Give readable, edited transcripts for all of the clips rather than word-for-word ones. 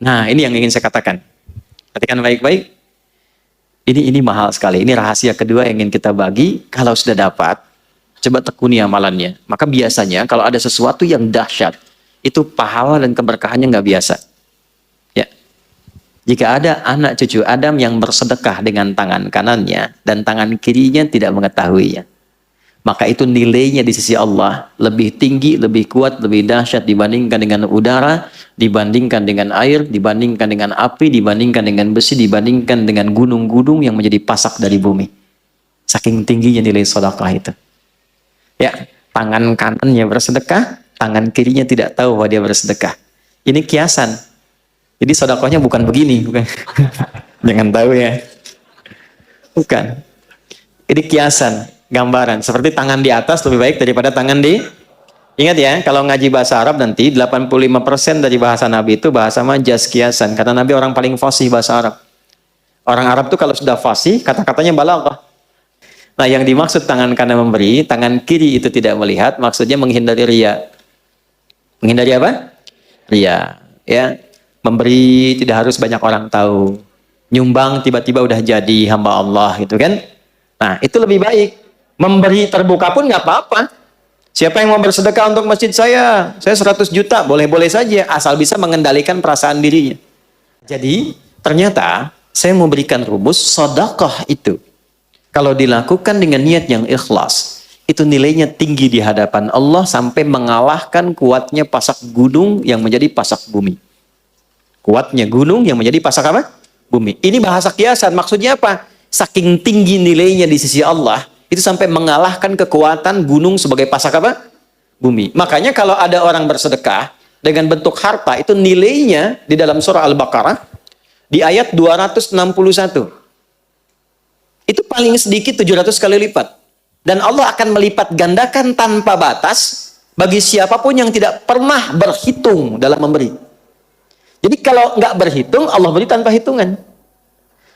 Nah, ini yang ingin saya katakan. Perhatikan baik-baik. Ini mahal sekali. Ini rahasia kedua yang ingin kita bagi. Kalau sudah dapat, coba tekuni amalannya. Maka biasanya kalau ada sesuatu yang dahsyat, itu pahala dan keberkahannya nggak biasa. Ya. Jika ada anak cucu Adam yang bersedekah dengan tangan kanannya dan tangan kirinya tidak mengetahuinya, maka itu nilainya di sisi Allah lebih tinggi, lebih kuat, lebih dahsyat dibandingkan dengan udara, dibandingkan dengan air, dibandingkan dengan api, dibandingkan dengan besi, dibandingkan dengan gunung-gunung yang menjadi pasak dari bumi. Saking tingginya nilai sedekah itu. Ya, tangan kanannya bersedekah, tangan kirinya tidak tahu bahwa dia bersedekah. Ini kiasan. Jadi sedekahnya bukan begini, bukan. Jangan tahu ya. Bukan. Ini kiasan, gambaran. Seperti tangan di atas lebih baik daripada tangan di... Ingat ya, kalau ngaji bahasa Arab nanti 85% dari bahasa Nabi itu bahasa majaz, kiasan. Karena Nabi orang paling fasih bahasa Arab. Orang Arab tuh kalau sudah fasih, kata-katanya balaghah. Nah, yang dimaksud tangan kanan memberi, tangan kiri itu tidak melihat, maksudnya menghindari riya. Menghindari apa? Riya. Ya, memberi tidak harus banyak orang tahu. Nyumbang tiba-tiba udah jadi hamba Allah gitu kan? Nah, itu lebih baik. Memberi terbuka pun nggak apa-apa. Siapa yang mau bersedekah untuk masjid saya 100 juta, boleh-boleh saja, asal bisa mengendalikan perasaan dirinya. Jadi, ternyata saya mau berikan rumus sedekah itu. Kalau dilakukan dengan niat yang ikhlas, itu nilainya tinggi di hadapan Allah sampai mengalahkan kuatnya pasak gunung yang menjadi pasak bumi. Kuatnya gunung yang menjadi pasak apa? Bumi. Ini bahasa kiasan, maksudnya apa? Saking tinggi nilainya di sisi Allah, itu sampai mengalahkan kekuatan gunung sebagai pasak apa? Bumi. Makanya kalau ada orang bersedekah dengan bentuk harta, itu nilainya di dalam surah Al-Baqarah, di ayat 261. Itu paling sedikit 700 kali lipat. Dan Allah akan melipat gandakan tanpa batas bagi siapapun yang tidak pernah berhitung dalam memberi. Jadi kalau nggak berhitung, Allah beri tanpa hitungan.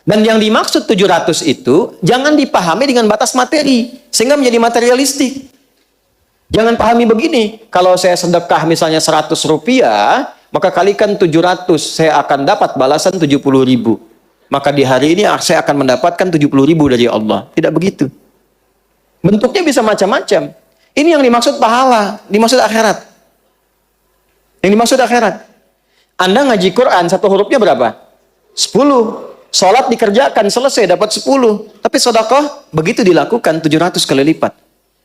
Dan yang dimaksud 700 itu, jangan dipahami dengan batas materi, sehingga menjadi materialistik. Jangan pahami begini, kalau saya sedekah misalnya 100 rupiah, maka kalikan 700, saya akan dapat balasan 70.000. Maka di hari ini saya akan mendapatkan 70.000 dari Allah. Tidak begitu. Bentuknya bisa macam-macam. Ini yang dimaksud pahala, dimaksud akhirat. Yang dimaksud akhirat. Anda ngaji Quran, satu hurufnya berapa? 10. Sholat dikerjakan, selesai, dapat 10. Tapi sedekah, begitu dilakukan, 700 kali lipat.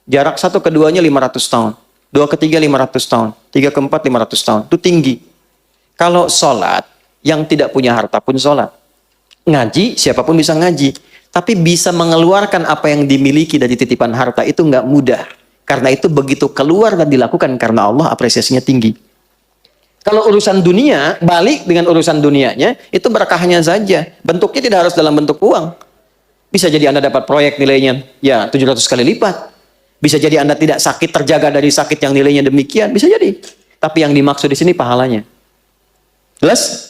Jarak satu keduanya 500 tahun. Dua ketiga 500 tahun. Tiga keempat 500 tahun. Itu tinggi. Kalau sholat, yang tidak punya harta pun sholat. Ngaji, siapapun bisa ngaji. Tapi bisa mengeluarkan apa yang dimiliki dari titipan harta itu nggak mudah. Karena itu begitu keluar dan dilakukan karena Allah, apresiasinya tinggi. Kalau urusan dunia, balik dengan urusan dunianya, itu berkahnya saja. Bentuknya tidak harus dalam bentuk uang. Bisa jadi Anda dapat proyek nilainya ya 700 kali lipat. Bisa jadi Anda tidak sakit, terjaga dari sakit yang nilainya demikian. Bisa jadi. Tapi yang dimaksud di sini pahalanya. Jelas?